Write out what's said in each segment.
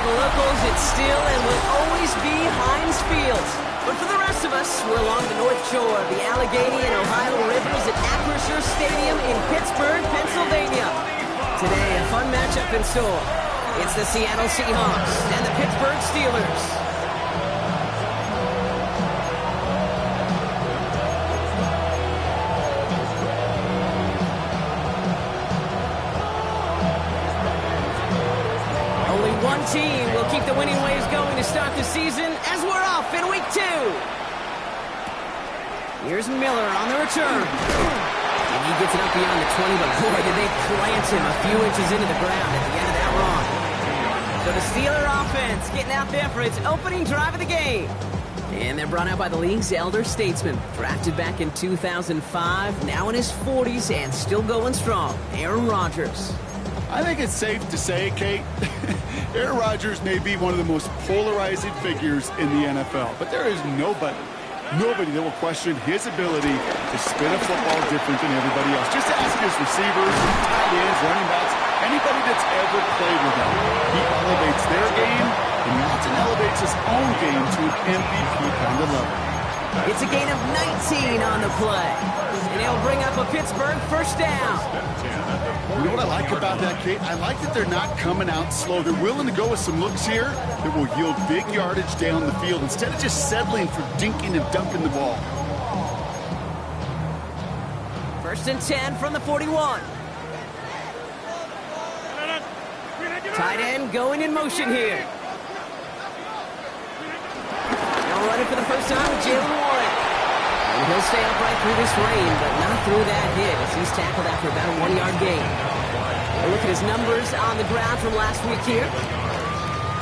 the locals, it's still and will always be Heinz Field. But for the rest of us, we're along the North Shore of the Allegheny and Ohio Rivers at Acrisure Stadium in Pittsburgh, Pennsylvania. Today, a fun matchup in store. It's the Seattle Seahawks and the Pittsburgh Steelers. One team will keep the winning ways going to start the season as we're off in week 2. Here's Miller on the return. And he gets it up beyond the 20, but boy, did they plant him a few inches into the ground at the end of that run. So the Steeler offense getting out there for its opening drive of the game. And they're brought out by the league's elder statesman. Drafted back in 2005, now in his 40s and still going strong. Aaron Rodgers. I think it's safe to say, Kate, Aaron Rodgers may be one of the most polarizing figures in the NFL, but there is nobody that will question his ability to spin a football different than everybody else. Just ask his receivers, tight ends, running backs, anybody that's ever played with him. He elevates their game, and often elevates his own game to an MVP kind of level. It's a gain of 19 on the play, and he'll bring up a Pittsburgh first down. You know what I like about that, Kate? I like that they're not coming out slow. They're willing to go with some looks here that will yield big yardage down the field instead of just settling for dinking and dunking the ball. First and 10 from the 41. Tight end going in motion here. They'll run it for the first time with Jalen Warren. And he'll stay upright through this rain, but not through that hit as he's tackled after about a 1-yard gain. A look at his numbers on the ground from last week here.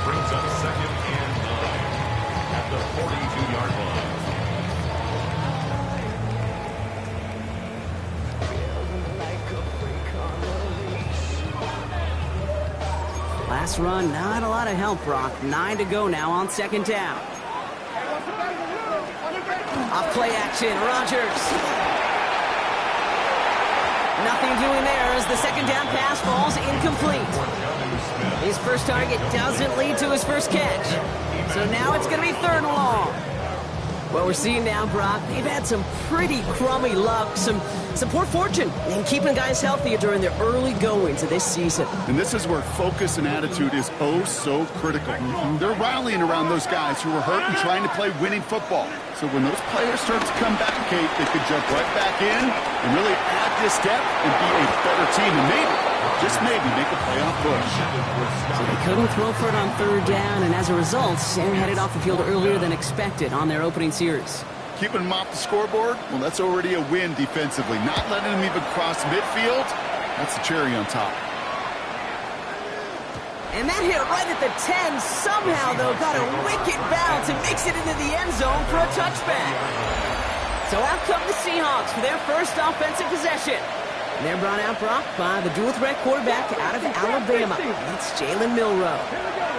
Brings up second and 9 at the 42-yard line. Last run, not a lot of help, Brock. 9 to go now on second down. Off play action, Rodgers. Nothing doing there as the second down pass falls incomplete. His first target doesn't lead to his first catch. So now it's going to be third and long. What we're seeing now, Brock, they've had some pretty crummy luck, some poor fortune in keeping guys healthy during their early goings of this season. And this is where focus and attitude is oh so critical. They're rallying around those guys who are hurt and trying to play winning football. So when those players start to come back, Kate, they could jump right back in and really add this depth and be a better team and maybe, just maybe, make a playoff push. So they couldn't throw for it on third down, and as a result, they're headed off the field earlier than expected on their opening series. Keeping them off the scoreboard, well, that's already a win defensively. Not letting them even cross midfield, that's the cherry on top. And that hit right at the 10 somehow, though, got a wicked bounce and makes it into the end zone for a touchback. So out come the Seahawks for their first offensive possession. And they're brought out, Brock, by the dual-threat quarterback out of Alabama. That's Jalen Milroe.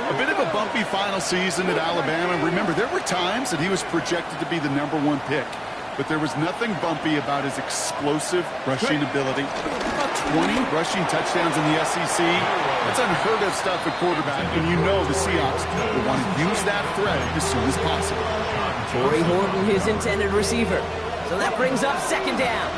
A bit of a bumpy final season at Alabama. Remember, there were times that he was projected to be the #1 pick. But there was nothing bumpy about his explosive rushing ability. About 20 rushing touchdowns in the SEC. That's unheard of stuff at quarterback, and you know the Seahawks will want to use that threat as soon as possible. Torrey Horton, his intended receiver. So that brings up second down.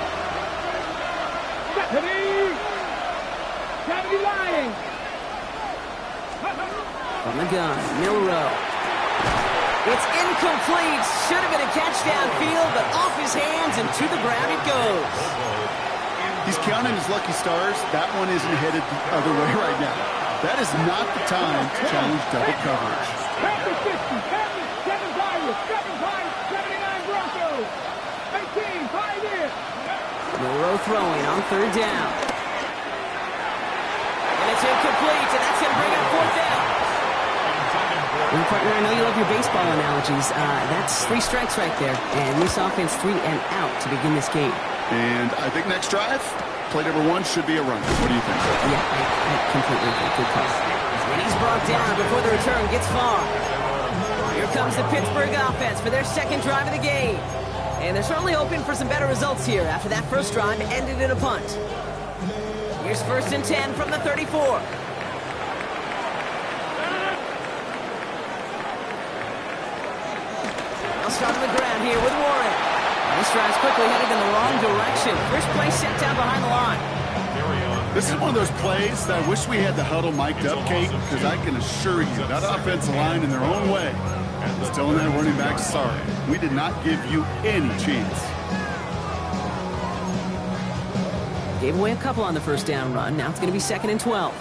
From the gun, Milroe. It's incomplete. Should have been a catch downfield, but off his hands and to the ground it goes. He's counting his lucky stars. That one isn't headed the other way right now. That is not the time to challenge double coverage. Milroe throwing on third down. And it's incomplete, and that's going to bring up fourth down. Well, partner, I know you love your baseball analogies. That's 3 strikes right there. And this offense 3 and out to begin this game. And I think next drive, play number 1 should be a run. What do you think? Yeah, I completely agree. Good call. And he's brought down before the return gets far. Here comes the Pittsburgh offense for their second drive of the game. And they're certainly hoping for some better results here after that first drive ended in a punt. Here's first and 10 from the 34. They'll start on the ground here with Warren. This drive's quickly headed in the wrong direction. First play set down behind the line. This is one of those plays that I wish we had the huddle mic'd up, Kate, because I can assure you that offensive line in their own way is telling that running back, sorry, we did not give you any chance. Gave away a couple on the first down run. Now it's going to be 2nd and 12.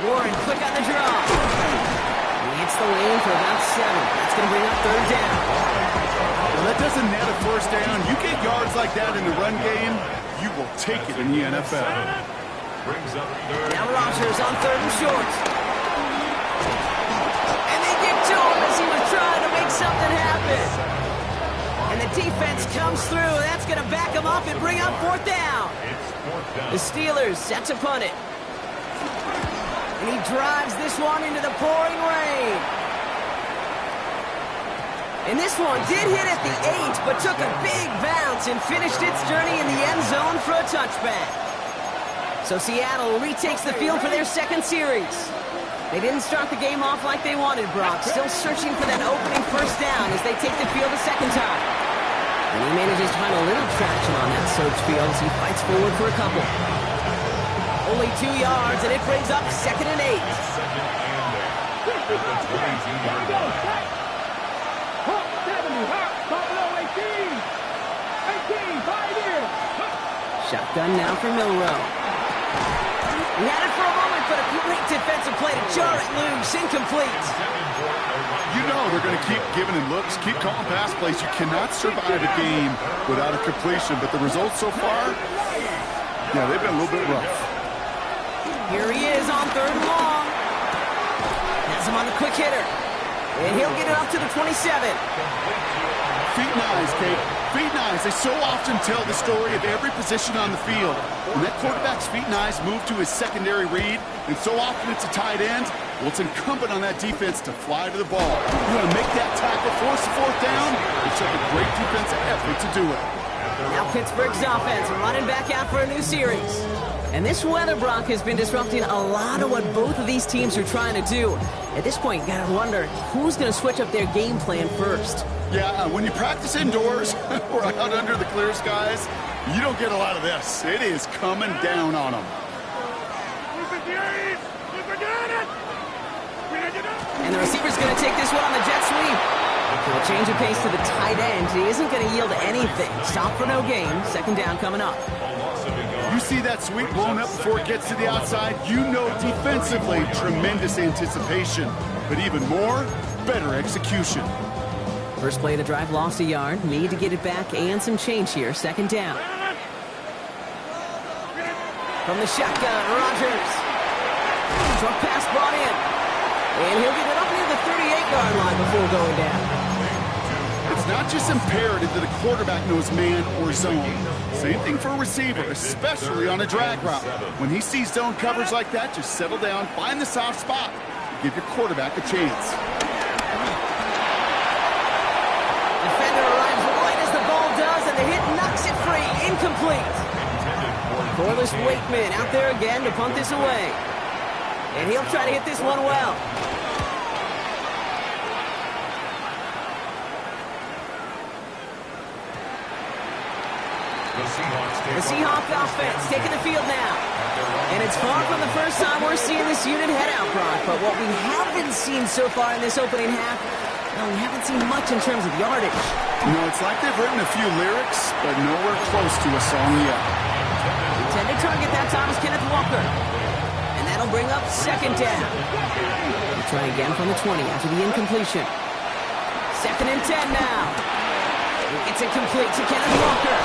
Warren, quick on the draw. He hits the lane for about 7. That's going to bring up 3rd down. Well, that doesn't net a first down. You get yards like that in the run game, you will take it in the NFL. Now Rodgers on 3rd and short. And they get to him as he was trying to make something happen. And the defense comes through. That's going to back him up and bring up 4th down. The Steelers set to punt it. And he drives this one into the pouring rain. And this one did hit at the 8, but took a big bounce and finished its journey in the end zone for a touchback. So Seattle retakes the field for their 2nd series. They didn't start the game off like they wanted, Brock. Still searching for that opening first down as they take the field a 2nd time. And he manages to find a little traction on that search field as he fights forward for a couple. Only 2 yards, and it brings up 2nd and 8. Shotgun now for Milrow. He had it for a moment, but a great defensive play to jar it loose. Incomplete. You know they're going to keep giving him looks, keep calling pass plays. You cannot survive a game without a completion, but the results so far, yeah, they've been a little bit rough. Here he is on 3rd and long. Has him on the quick hitter. And he'll get it up to the 27. Feet and eyes, Kate. Feet and eyes. They so often tell the story of every position on the field. When that quarterback's feet and eyes move to his secondary read, and so often it's a tight end, well, it's incumbent on that defense to fly to the ball. You want to make that tackle, force the 4th down. It took a great defensive effort to do it. Now Pittsburgh's offense running back out for a new series. And this weather, Brock, has been disrupting a lot of what both of these teams are trying to do. At this point, you got to wonder who's going to switch up their game plan first. Yeah, when you practice indoors or out under the clear skies, you don't get a lot of this. It is coming down on them. And the receiver's going to take this one on the jet sweep. He'll change of pace to the tight end. He isn't going to yield anything. Stop for no gain. 2nd down coming up. You see that sweep blown up before it gets to the outside, you know defensively, tremendous anticipation. But even more, better execution. First play of the drive lost a yard. Need to get it back and some change here. 2nd down. From the shotgun, Rodgers. Short pass brought in. And he'll get it up near the 38-yard line before going down. It's not just imperative that a quarterback knows man or zone. Same thing for a receiver, especially on a drag route. When he sees zone coverage like that, just settle down, find the soft spot, give your quarterback a chance. Defender arrives right as the ball does, and the hit knocks it free. Incomplete. Corliss Wakeman out there again to punt this away. And he'll try to hit this one well. The Seahawks offense taking the field now. And it's far from the first time we're seeing this unit head out, Brock. But what we haven't seen so far in this opening half, well, we haven't seen much in terms of yardage. You know, it's like they've written a few lyrics, but nowhere close to a song yet. Intended target that time is Kenneth Walker. And that'll bring up 2nd down. We'll try again from the 20 after the incompletion. 2nd and 10 now. It's incomplete to Kenneth Walker.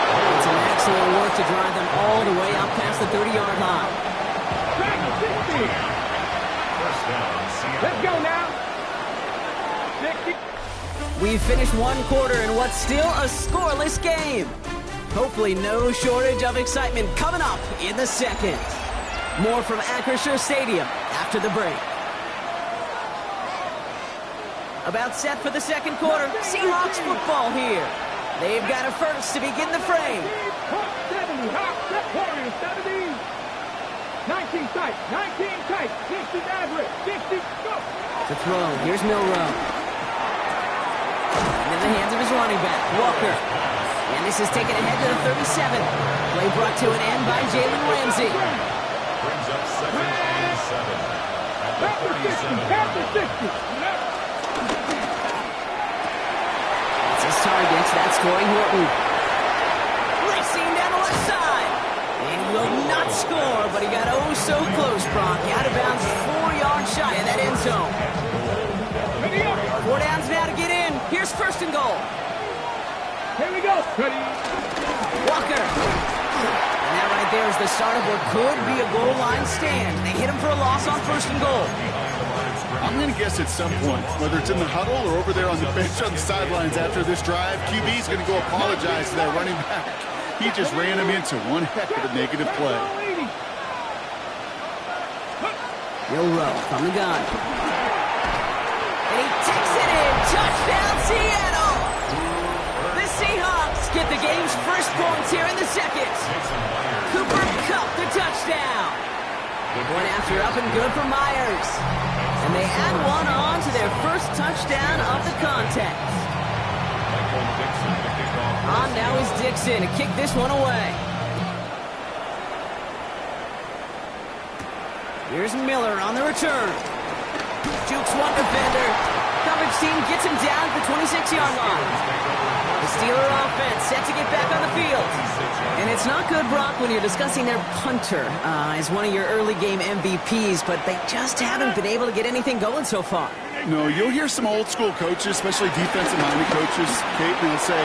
It's an excellent work to drive them all the way out past the 30-yard line. Let's go now. We've finished one quarter in what's still a scoreless game. Hopefully no shortage of excitement coming up in the 2nd. More from Acrisure Stadium after the break. About set for the 2nd quarter. Seahawks football here. They've got a first to begin the frame. 19 tight. 19 tight. 60 average. 60. Go. To throw. Here's Milrow. And in the hands of his running back, Walker. And this is taken ahead to the 37. Play brought to an end by Jalen Ramsey. Brings up 2nd and 7 at the 37. 60. It's his targets. That's Corey Horton. Racing down the left side. And he will not score, but he got oh so close, Brock. Out of bounds 4 yards shy of that end zone. 4 downs now to get in. Here's 1st and goal. Here we go. Ready. Walker. And that right there is the start of what could be a goal line stand. They hit him for a loss on 1st and goal. I'm going to guess at some point, whether it's in the huddle or over there on the bench on the sidelines after this drive, QB's going to go apologize to that running back. He just ran him into one heck of a negative play. Milrow from the gun. And he takes it in. Touchdown, Seattle. The Seahawks get the game's first points here in the 2nd. Cooper Kupp the touchdown. One after up and good for Myers. And they add one on to their first touchdown of the contest. On now is Dixon to kick this one away. Here's Miller on the return. Jukes one defender. Coverage team gets him down at the 26-yard line. The Steeler offense set to get back on the field. And it's not good, Brock, when you're discussing their punter as one of your early game MVPs, but they just haven't been able to get anything going so far. No, you'll hear some old school coaches, especially defensive-minded coaches, Kate, and they'll say,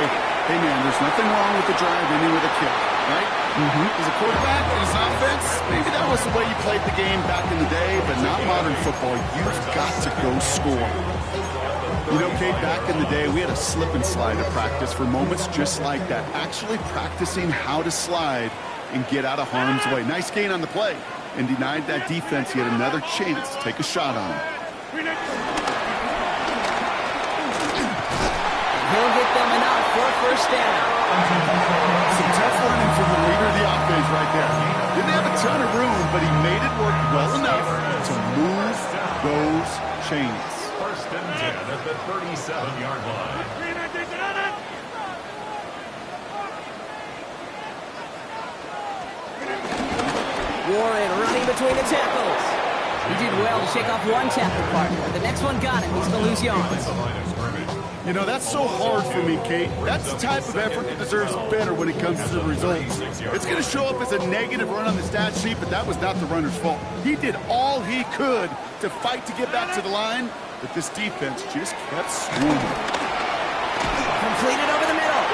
hey, man, there's nothing wrong with the drive ending with a kick, right? As a quarterback, as an offense, maybe that was the way you played the game back in the day, but not modern football. You've got to go score. You know, Kate, back in the day, we had a slip and slide to practice for moments just like that. Actually practicing how to slide and get out of harm's way. Nice gain on the play, and denied that defense yet another chance to take a shot on him. He'll get them enough for a 1st down. Some tough running from the leader of the offense right there. Didn't have a ton of room, but he made it work well enough to move those chains. 1st and 10 at the 37-yard line. Warren running between the tackles. He did well to shake off one tackle partner. The next one got him. He's going to lose yards. You know, that's so hard for me, Kate. That's the type of effort that deserves better when it comes to the results. It's going to show up as a negative run on the stat sheet, but that was not the runner's fault. He did all he could to fight to get back to the line, but this defense just kept swarming. Completed over the middle.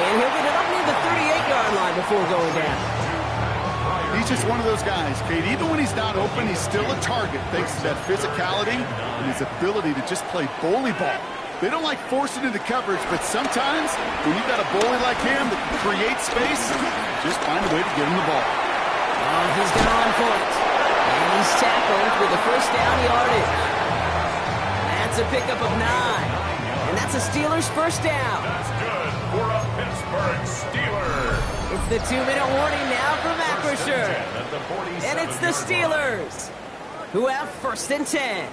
And he'll get it up near the 38-yard line before going down. He's just one of those guys, Kate. Even when he's not open, he's still a target thanks to that physicality and his ability to just play bully ball. They don't like forcing into coverage, but sometimes when you've got a bully like him that can create space, just find a way to get him the ball. Oh, he's going to run for it. And he's tackled with the 1st down yardage. That's a pickup of 9. And that's a Steelers 1st down. That's good for a Pittsburgh Steeler. It's the 2-minute warning now from Acrisure. And it's the Steelers who have 1st and 10.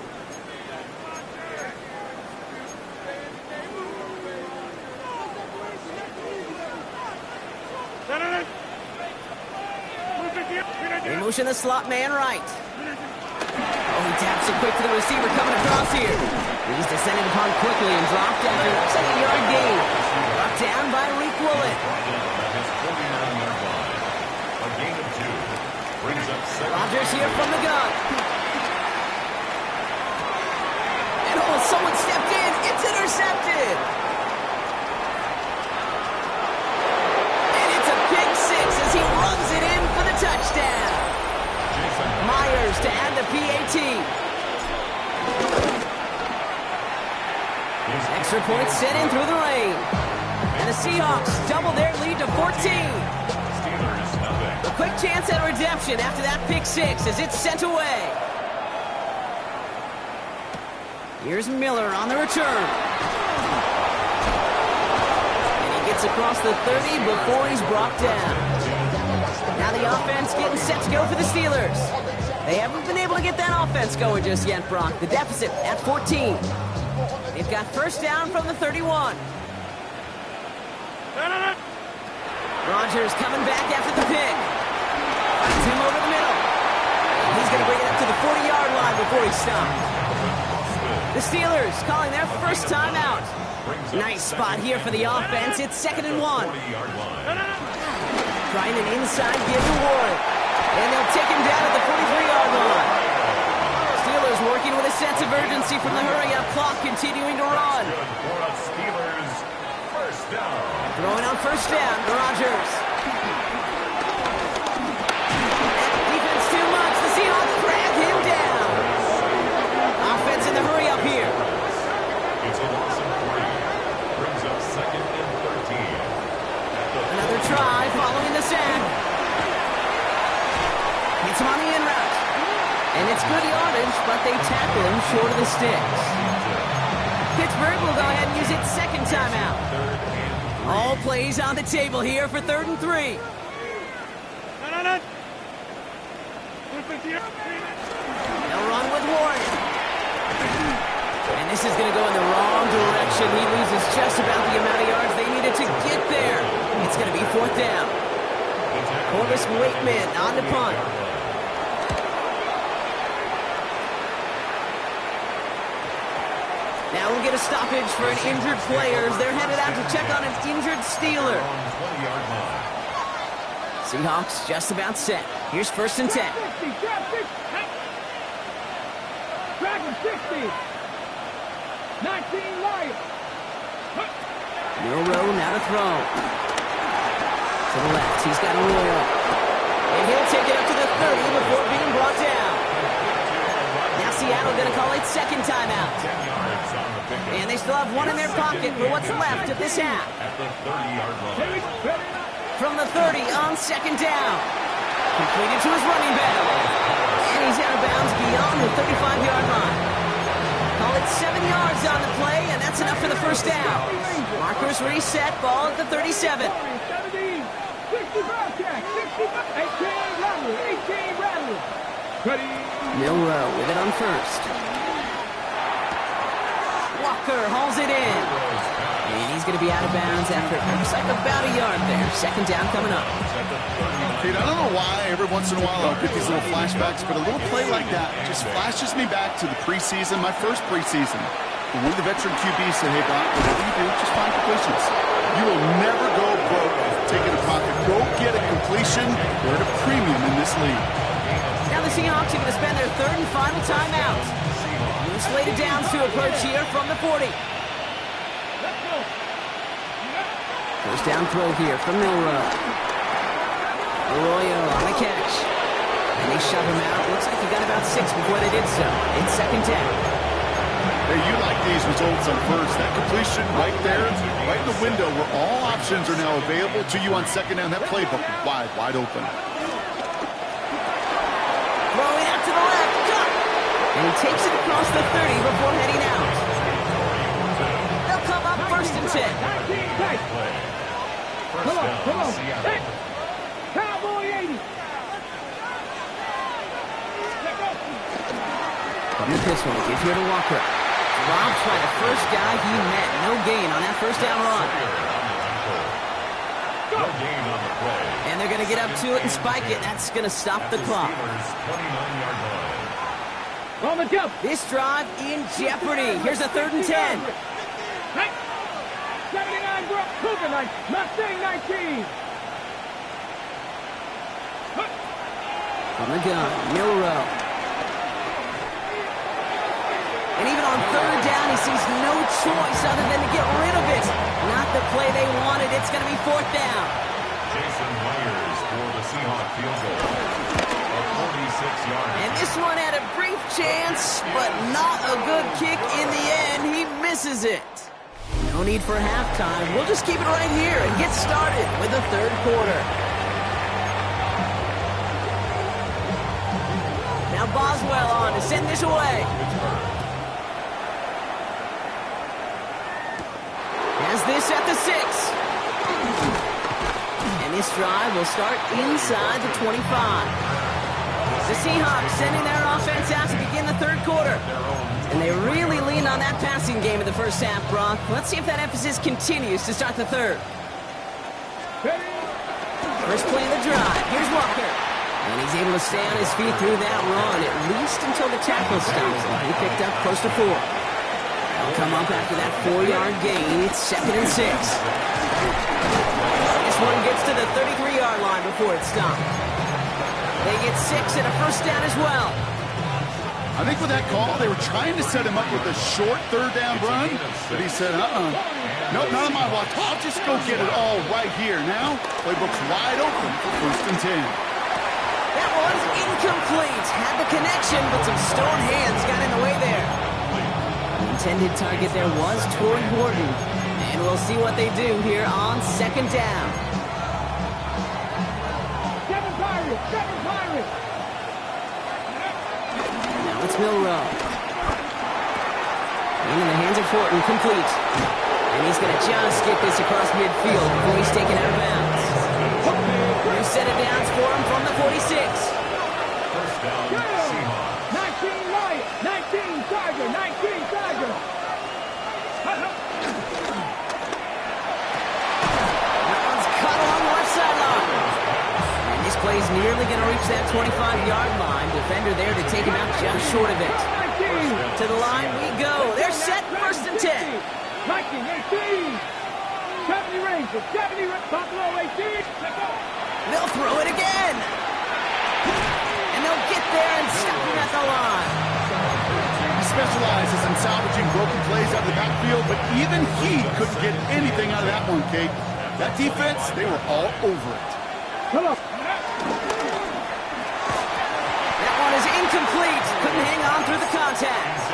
They motion the slot man right. Oh, he taps it quick to the receiver coming across here. He's descended upon quickly and dropped after a 2nd-yard gain. Brought down by Reek Willett. Rodgers here from the gun. And oh, someone stepped in. It's intercepted. And it's a pick 6 as he runs it in for the touchdown. Myers to add the PAT. Extra point sent in through the rain. And the Seahawks double their lead to 14. A quick chance at redemption after that pick 6 as it's sent away. Here's Miller on the return. And he gets across the 30 before he's brought down. Now the offense getting set to go for the Steelers. They haven't been able to get that offense going just yet, Brock. The deficit at 14. They've got first down from the 31. Rodgers coming back after the pick. Finds him over the middle. He's going to bring it up to the 40-yard line before he stops. The Steelers calling their first timeout. Nice spot here for the offense. It's 2nd and 1. Trying an inside give to Ward. And they'll take him down at the 43-yard line. Steelers working with a sense of urgency from the hurry-up clock, continuing to run. Throwing on first down, Rodgers. Defense too much. The Seahawks drag him down. Offense in the hurry-up here. It's a loss of 3. Brings up 2nd and 13. Another try following the sack. Hits him on the in route. And it's good yardage, but they tackle him short of the sticks. Pittsburgh will go ahead and use its second timeout. All plays on the table here for 3rd and 3. They'll run with Warren. And this is going to go in the wrong direction. He loses just about the amount of yards they needed to get there. It's going to be 4th down. Corvus Waitman on the punt. Now we'll get a stoppage for an injured player as they're headed out to check on an injured Steeler. Seahawks just about set. Here's 1st and 10. Dragon 60. 19 Lions. Milrow now to throw. To the left, he's got Arroyo. And he'll take it up to the 30 before being brought down. Now Seattle going to call it second timeout. And they still have one in their pocket for what's left of this half. From the 30 on 2nd down. Completed to his running back. And he's out of bounds beyond the 35-yard line. Call it 7 yards on the play, and that's enough for the first down. Markers reset, ball at the 37. 17, 65 check, 65, 18 Rattler. Ready. Milrow with it on first. Walker hauls it in. And he's going to be out of bounds after it looks like about a yard there. 2nd down coming up. Dude, I don't know why every once in a while I'll get these little flashbacks, but a little play like that just flashes me back to the preseason, my first preseason. And one of the veteran QBs said, hey, Brock, whatever you do, just find completions. You will never go broke taking a pocket. Go get a completion. They're at a premium in this league. Now the Seahawks are going to spend their 3rd and final timeout. Loose weighted downs to approach here from the 40. First down throw here from Milrow. Arroyo on the catch. And they shove him out. Looks like he got about 6 before they did so. It's 2nd down. Hey, you like these results on first. That completion right there, right in the window where all options are now available to you on 2nd down. That playbook wide open. Throwing out to the left. Cut! And he takes it across the 30 before heading out. They'll come up 1st and 10. 19 tight. Come on. Hey. Cowboy 80. Here's this one. Gives here to Walker. Robs by the first guy he met. No gain on that first down run. And they're going to get up to it and spike it. That's going to stop the clock. On the jump. This drive in jeopardy. Here's a 3rd and 10. 79 Cougar 9. Mustang 19. From the gun, Milrow. And even on 3rd down, he sees no choice other than to get rid of it. Not the play they wanted. It's going to be 4th down. Jason Myers for the Seahawks field goal. A 46-yard. And this one had a brief chance, but not a good kick in the end. He misses it. No need for halftime. We'll just keep it right here and get started with the 3rd quarter. Now Boswell on to send this away. Has this at the 6. And This drive will start inside the 25. The Seahawks sending their offense out to begin the third quarter. And they really leaned on that passing game in the first half, Brock. Let's see if that emphasis continues to start the third. First play of the drive. Here's Walker. And he's able to stay on his feet through that run, at least until the tackle stops him. He picked up close to 4. They'll come up after that 4-yard gain. It's 2nd and 6. This one gets to the 33-yard line before it's stopped. They get 6 and a first down as well. I think with that call, they were trying to set him up with a short third down run, but he said, nope, not on my watch. I'll just go get it all right here. Now, playbook's wide open for 1st and 10. That one's incomplete. Had the connection, but some stone hands got in the way there. The intended target there was Torrey Horton. And we'll see what they do here on 2nd down. Seven Pirates! Now it's Milrow. In the hands of Horton, complete. And he's going to just get this across midfield before he's taken out of bounds. New set of downs for him from the 46. First down, Seahawks. 19 Lion, 19 Tiger, 19 Tiger. That one's cut along the left sideline. And this play's nearly going to reach that 25-yard line. Defender there to take him out just short of it. 19. To the line we go. They're set 1st and 10. 19, 18. 70 Rangers, 70 Buffalo 18. They'll throw it again. And they'll get there and stop him at the line. He specializes in salvaging broken plays out of the backfield, but even he couldn't get anything out of that one, Kate. That defense, they were all over it. Come on. That one is incomplete. Couldn't hang on through the contact.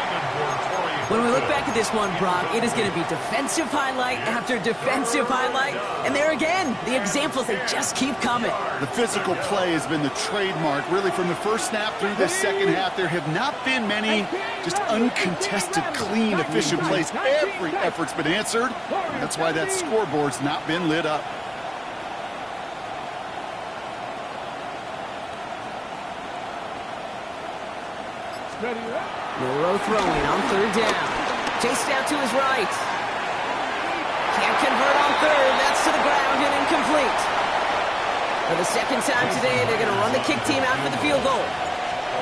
When we look back at this one, Brock, it is going to be defensive highlight after defensive highlight. And there again, the examples, they just keep coming. The physical play has been the trademark. Really, from the first snap through the second half, there have not been many just uncontested, clean, efficient plays. Every effort's been answered. That's why that scoreboard's not been lit up. Milrow throwing on 3rd down. Chased out to his right. Can't convert on 3rd. That's to the ground and incomplete. For the 2nd time today, they're going to run the kick team out for the field goal.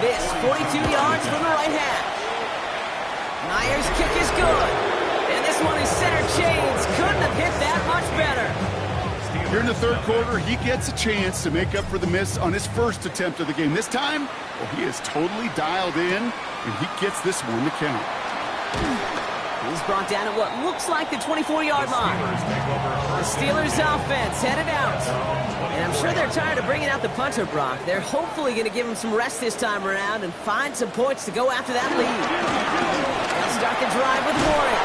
This, 42 yards from the right half. Myers' kick is good. And this one is center chains. Couldn't have hit that much better. Here in the third quarter, he gets a chance to make up for the miss on his first attempt of the game. This time, well, he is totally dialed in, and he gets this one to count. He's brought down at what looks like the 24-yard line. The Steelers' offense headed out. And I'm sure they're tired of bringing out the punter, Brock. They're hopefully going to give him some rest this time around and find some points to go after that lead. They'll start the drive with Warren.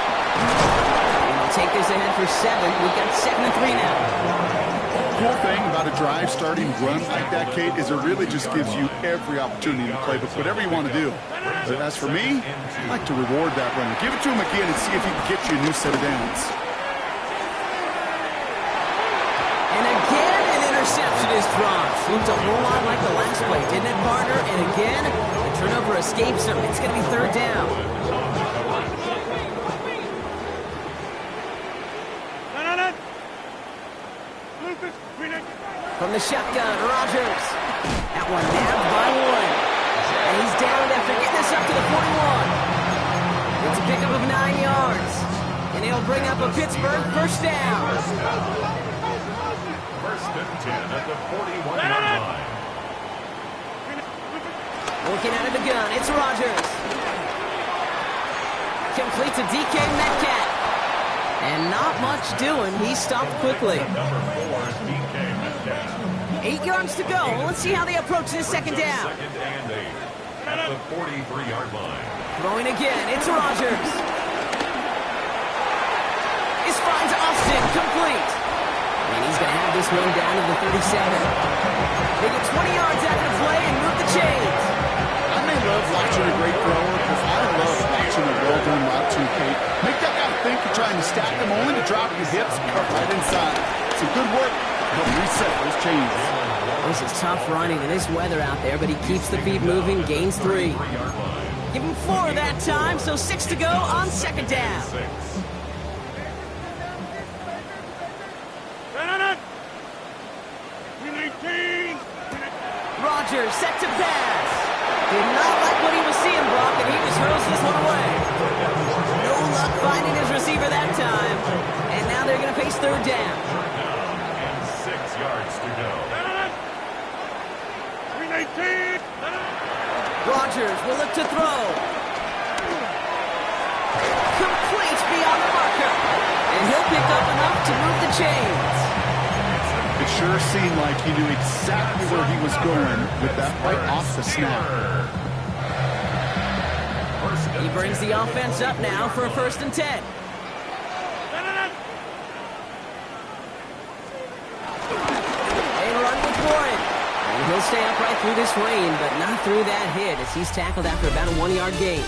And they'll take this ahead for 7. We've got 2nd and 3 now. The cool thing about a drive starting run like that, Kate, is it really just gives you every opportunity to play with whatever you want to do. But as for me, I like to reward that runner. Give it to him again and see if he can get you a new set of downs. And again, an interception is dropped. Looked a whole lot like the last play, didn't it, partner? And again, the turnover escapes him. It's going to be 3rd down. From the shotgun, Rodgers. That one nabbed by Warren. And he's down after getting this up to the 41. It's a pickup of 9 yards. And he'll bring up a Pittsburgh first down. 1st and 10 at the 41-yard line. Looking out of the gun, it's Rodgers. Complete to DK Metcalf. And not much doing. He stopped quickly. Number 4 is DK Metcalf. 8 yards to go. Let's see how they approach this 2nd down. 2nd and 8 at the 43-yard line. Throwing again. It's Rodgers. This finds Austin. Complete. And he's going to have this one down to the 37. They get 20 yards out of the play and move the chains. I may love watching a great thrower because I love watching a well-done route to Kate. Make that guy think you're trying to stack them only to drop your hips and cut right inside. Some good work. help reset those chains. This is tough running in this weather out there, but he keeps the feet moving, gains 3. Give him 4 that time, so 6 to go on second down. Rodgers set to pass. Did not like what he was seeing, Brock, and he just hurls this one away. No luck finding his receiver that time. And now they're going to face third down. And 6 yards to go. Rodgers will look to throw. Complete beyond the marker. And he'll pick up enough to move the chains. It sure seemed like he knew exactly where he was going with that right off the snap. He brings the offense up now for a 1st and 10. They run with Warren. And he'll stay upright through this rain, but not through that hit as he's tackled after about a 1-yard gain.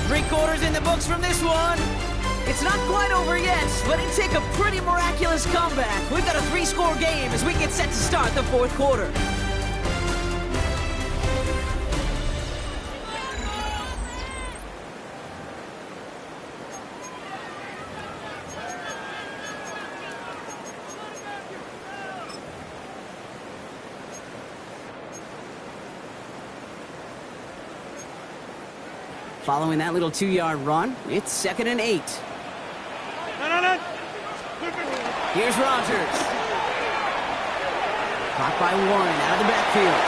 3 quarters in the books from this one. It's not quite over yet, but it'd take a pretty miraculous comeback. We've got a 3-score game as we get set to start the 4th quarter. Following that little 2-yard run, it's 2nd and 8. Here's Rodgers. Caught by Warren out of the backfield.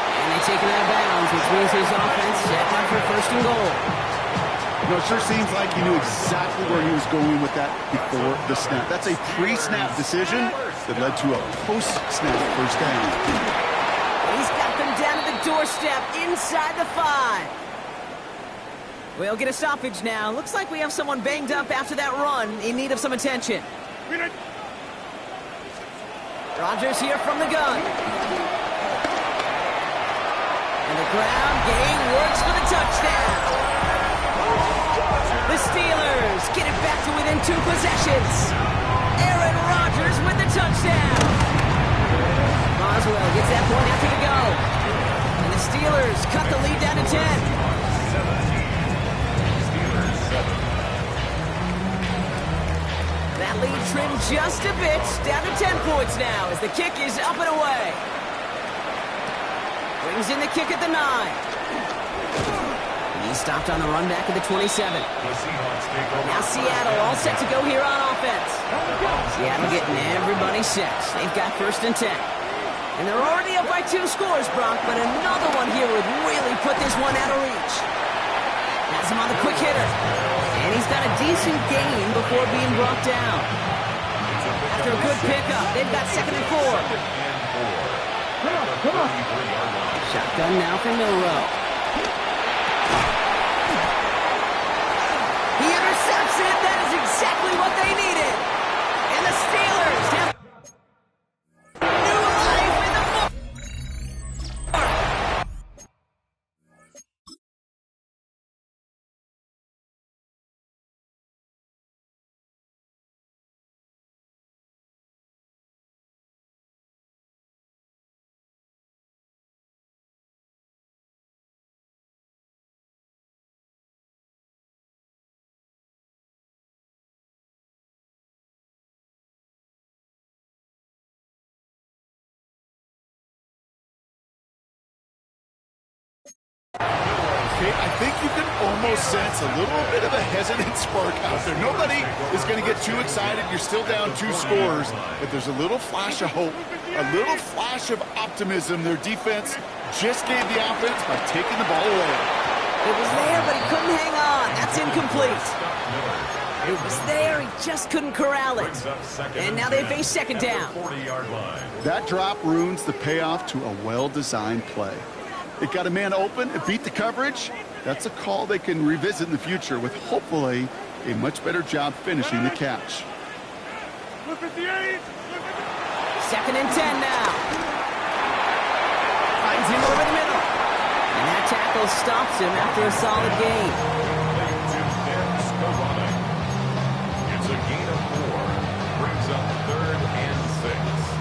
And they take it out of bounds, which means his offense set up for 1st and goal. You know, it sure seems like he knew exactly where he was going with that before the snap. That's a pre-snap decision that led to a post-snap 1st down. He's got them down at the doorstep inside the 5. We'll get a stoppage now. Looks like we have someone banged up after that run in need of some attention. Rodgers here from the gun. And the ground game works for the touchdown. The Steelers get it back to within 2 possessions. Aaron Rodgers with the touchdown. Boswell gets that point after to go. And the Steelers cut the lead down to 10. That lead trimmed just a bit, down to 10 points now as the kick is up and away. Brings in the kick at the 9. And he's stopped on the run back at the 27. Now Seattle all set to go here on offense. Seattle getting everybody set. They've got 1st and 10. And they're already up by 2 scores, Brock, but another one here would really put this one out of reach. Has him on the quick hitter. And he's got a decent gain before being brought down. After a good pickup, they've got 2nd and 4. Come on. Shotgun now for Milrow. He intercepts it. That is exactly what they needed. And the Steelers have new life in the fourth. I think you can almost sense a little bit of a hesitant spark out there. Nobody is going to get too excited. You're still down 2 scores, but there's a little flash of hope, a little flash of optimism. Their defense just gave the offense by taking the ball away. It was there, but he couldn't hang on. That's incomplete. It was there, he just couldn't corral it. And now they face 2nd down. That drop ruins the payoff to a well-designed play. It got a man open, it beat the coverage. That's a call they can revisit in the future with hopefully a much better job finishing the catch. Look at the 8. 2nd and 10 now. Finds him over the middle. And that tackle stops him after a solid gain. It's a gain of 4. Brings up 3rd and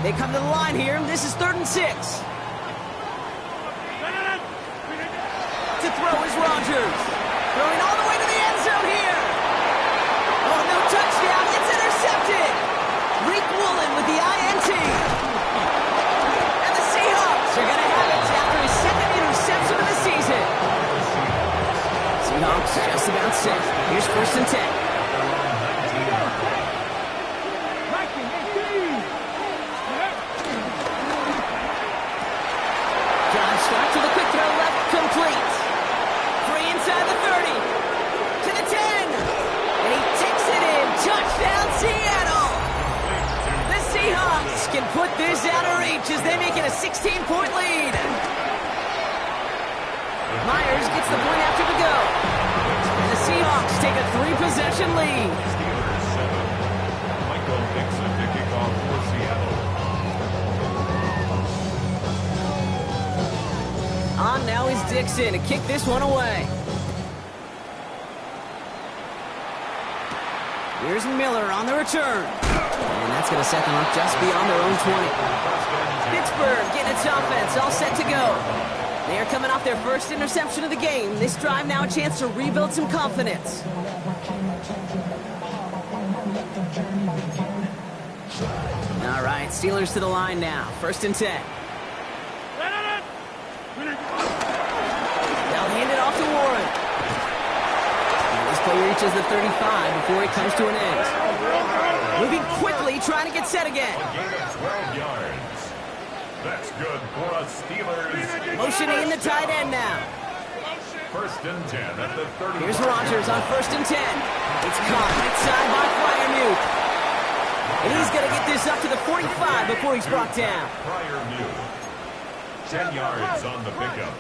They come to the line here. This is 3rd and 6. To throw is Rodgers. Throwing all the way to the end zone here. Oh, no touchdown. It's intercepted. Reek Woolen with the INT. And the Seahawks are going to have it after his 2nd interception of the season. Seahawks just about set. Here's 1st and 10. Drive start to the quick throw left, complete. Free inside the 30. To the 10. And he takes it in. Touchdown, Seattle. The Seahawks can put this out of reach as they make it a 16-point lead. Myers gets the point after the go. And the Seahawks take a 3-possession lead. Steelers 7. Michael Dixon to kick off for Seattle. On now is Dixon to kick this one away. Here's Miller on the return. And that's going to set them up just beyond their own 20. Pittsburgh getting its offense all set to go. They are coming off their first interception of the game. This drive now a chance to rebuild some confidence. All right, Steelers to the line now. 1st and 10. They'll hand it off to Warren. And this play reaches the 35 before it comes to an end. Moving quickly, trying to get set again. A gain of 12 yards. That's good for a Steelers. Motioning in the tight end now. 1st and 10 at the 30. Here's Rodgers on 1st and 10. It's caught right side by Fryermuth. And he's going to get this up to the 45 before he's brought down. Fryermuth. 10 yards on the pickup.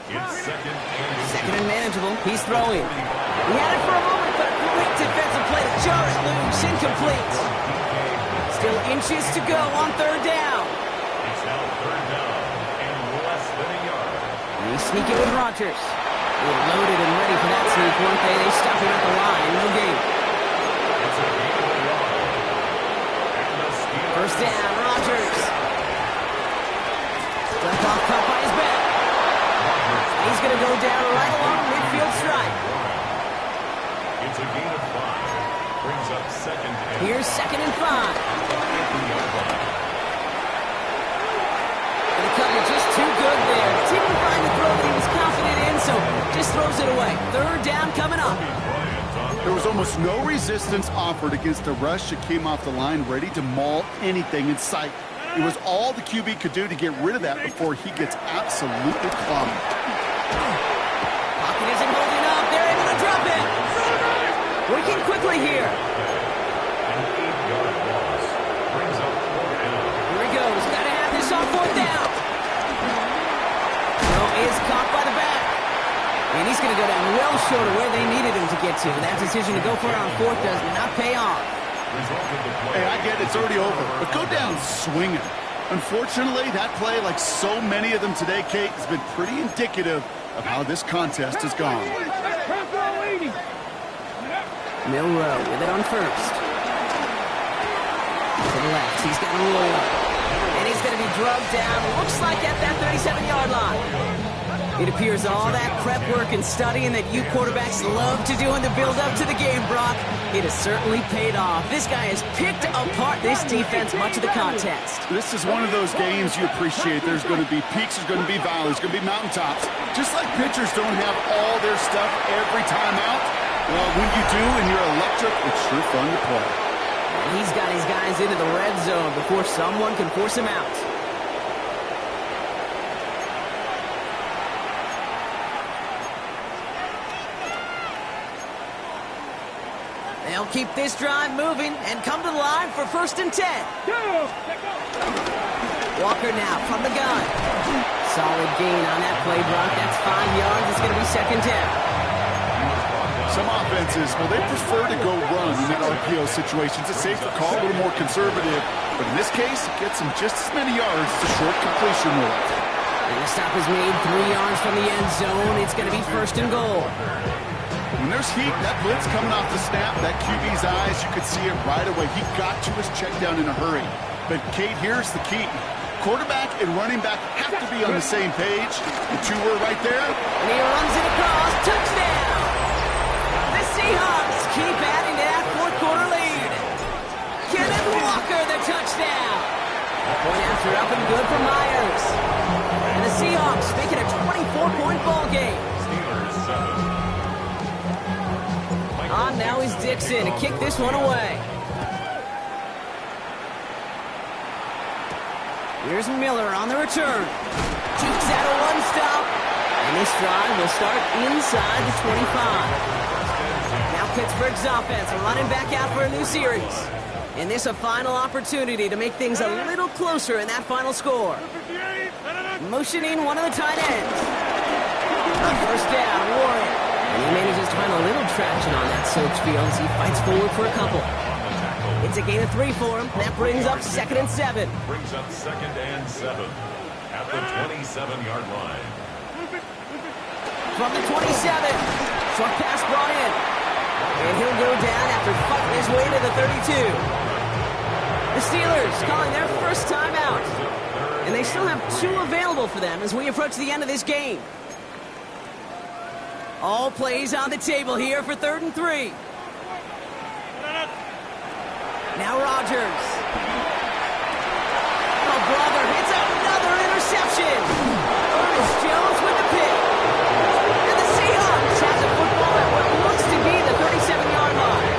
It's 2nd and manageable. He's throwing. He had it for a moment, but a great defensive play to jar it loose. Incomplete. Still inches to go on 3rd down. It's now 3rd down and less than a yard. And he's sneaking with Rodgers. They were loaded and ready for that sneak, weren't they? They stop him at the line. No gain. It's a gain of 1. And the Steelers. 1st down, Rodgers. Dump off caught by his back. He's going to go down right along midfield stripe. It's a gain of 5. Brings up 2nd and Here's 2nd and 5. And the coverage just too good there. Didn't find the throw that he was confident in, so just throws it away. 3rd down coming up. There was almost no resistance offered against a rush that came off the line ready to maul anything in sight. It was all the QB could do to get rid of that before he gets absolutely clobbered. Pocket isn't holding up. They're able to drop it. Working quickly here. An 8-yard loss. Brings up 4th down. Here he goes. Got to have this on 4th down. Throw is caught by the back. And he's going to go down well short of where they needed him to get to. That decision to go for it on 4th does not pay off. Hey, I get it's already over, but go down swinging. Unfortunately, that play, like so many of them today, Kate, has been pretty indicative of how this contest has gone. Milrow with it on 1st. To the left, he's got a roll. And he's going to be drugged down, looks like at that 37-yard line. It appears all that prep work and studying that you quarterbacks love to do in the build-up to the game, Brock, it has certainly paid off. This guy has picked apart this defense much of the contest. This is one of those games you appreciate. There's going to be peaks, there's going to be valleys, there's going to be mountaintops. Just like pitchers don't have all their stuff every time out, well, when you do and you're electric, it's sure fun to play. And he's got his guys into the red zone before someone can force him out. They'll keep this drive moving and come to the line for 1st and 10. Walker now from the gun. Solid gain on that play, Brock. That's 5 yards. It's going to be 2nd down. Some offenses, well, they prefer to go run in that RPO situation. It's a safer call, a little more conservative. But in this case, it gets them just as many yards. It's a short completion rule. And the stop is made 3 yards from the end zone. It's going to be 1st and goal. When there's heat, that blitz coming off the snap, that QB's eyes, you could see it right away. He got to his check down in a hurry. But, Kate, here's the key. Quarterback and running back have to be on the same page. The two were right there. And he runs it across. Touchdown! The Seahawks keep adding to that fourth quarter lead. Kenneth Walker, the touchdown. Point after up and good for Myers. And the Seahawks make it a 24-point ball game. Steelers 7. On now is Dixon to kick this one away. Here's Miller on the return. Keeps out a one-stop. And this drive will start inside the 25. Now Pittsburgh's offense are running back out for a new series. And this a final opportunity to make things a little closer in that final score. Motioning one of the tight ends. On first down, Warren. And he manages to find a little traction on that soaked field as he fights forward for a couple. It's a gain of 3 for him. That brings up 2nd and 7. Brings up 2nd and 7 at the 27-yard line. From the 27. Short pass brought in. And he'll go down after fighting his way to the 32. The Steelers calling their first timeout. And they still have 2 available for them as we approach the end of this game. All plays on the table here for 3rd and 3. Now Rodgers. Oh, brother, it's another interception. Ernest Jones with the pick. And the Seahawks have the football at what looks to be the 37-yard line.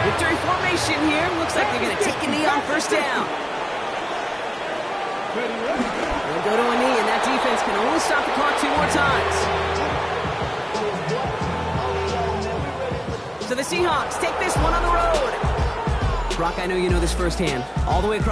Victory formation here. Looks like they're going to take a knee on first down. They'll go to a knee, and that defense can only stop the clock 2 more times. So the Seahawks take this one on the road. Brock, I know you know this firsthand. All the way across